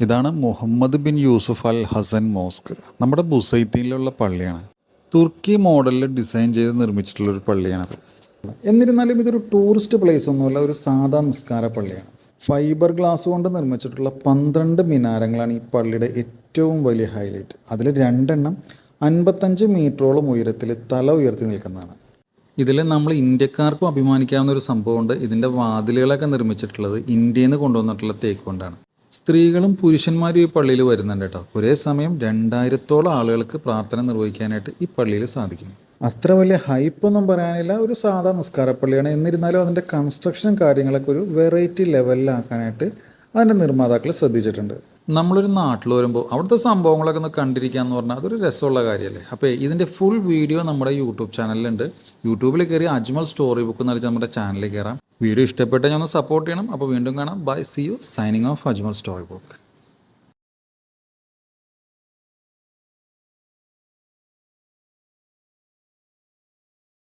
ഇതാണ് മുഹമ്മദ് ബിൻ യൂസുഫ് അൽ ഹസൻ മോസ്ക്. നമ്മുടെ ബുസൈത്തിയിലുള്ള പള്ളിയാണ്. തുർക്കി മോഡലിൽ ഡിസൈൻ ചെയ്ത് നിർമ്മിച്ചിട്ടുള്ളൊരു പള്ളിയാണത്. എന്നിരുന്നാലും ഇതൊരു ടൂറിസ്റ്റ് പ്ലേസ് ഒന്നുമല്ല, ഒരു സാധാ നിസ്കാര പള്ളിയാണ്. ഫൈബർ ഗ്ലാസ് കൊണ്ട് നിർമ്മിച്ചിട്ടുള്ള 12 മിനാരങ്ങളാണ് ഈ പള്ളിയുടെ ഏറ്റവും വലിയ ഹൈലൈറ്റ്. അതിൽ 2 എണ്ണം 55 മീറ്ററോളം ഉയരത്തിൽ തല ഉയർത്തി നിൽക്കുന്നതാണ്. ഇതിൽ നമ്മൾ ഇന്ത്യക്കാർക്കും അഭിമാനിക്കാവുന്ന ഒരു സംഭവമുണ്ട്. ഇതിൻ്റെ വാതിലുകളൊക്കെ നിർമ്മിച്ചിട്ടുള്ളത് ഇന്ത്യയിൽ നിന്ന് കൊണ്ടുവന്നിട്ടുള്ള തേക്ക് കൊണ്ടാണ്. സ്ത്രീകളും പുരുഷന്മാരും ഈ പള്ളിയിൽ വരുന്നുണ്ട് കേട്ടോ. ഒരേ സമയം 2000-ഓളം ആളുകൾക്ക് പ്രാർത്ഥന നിർവഹിക്കാനായിട്ട് ഈ പള്ളിയിൽ സാധിക്കും. അത്ര വലിയ ഹൈപ്പൊന്നും പറയാനില്ല, ഒരു സാധാ നിസ്കാരപ്പള്ളിയാണ്. എന്നിരുന്നാലും അതിൻ്റെ കൺസ്ട്രക്ഷനും കാര്യങ്ങളൊക്കെ ഒരു വെറൈറ്റി ലെവലിലാക്കാനായിട്ട് അതിൻ്റെ നിർമ്മാതാക്കൾ ശ്രദ്ധിച്ചിട്ടുണ്ട്. നമ്മളൊരു നാട്ടിൽ വരുമ്പോൾ അവിടുത്തെ സംഭവങ്ങളൊക്കെ ഒന്ന് കണ്ടിരിക്കുക എന്ന് പറഞ്ഞാൽ അതൊരു രസമുള്ള കാര്യമല്ലേ. അപ്പോൾ ഇതിൻ്റെ ഫുൾ വീഡിയോ നമ്മുടെ യൂട്യൂബ് ചാനലിലുണ്ട്. യൂട്യൂബിൽ കയറി അജ്മൽ സ്റ്റോറി ബുക്ക് എന്ന് പറഞ്ഞാൽ നമ്മുടെ ചാനലിൽ കയറാം. വീഡിയോ ഇഷ്ടപ്പെട്ടാൽ ഞാൻ ഒന്ന് സപ്പോർട്ട് ചെയ്യണം. അപ്പോൾ വീണ്ടും കാണാം. Bye, see you, signing off, Ajmal story book.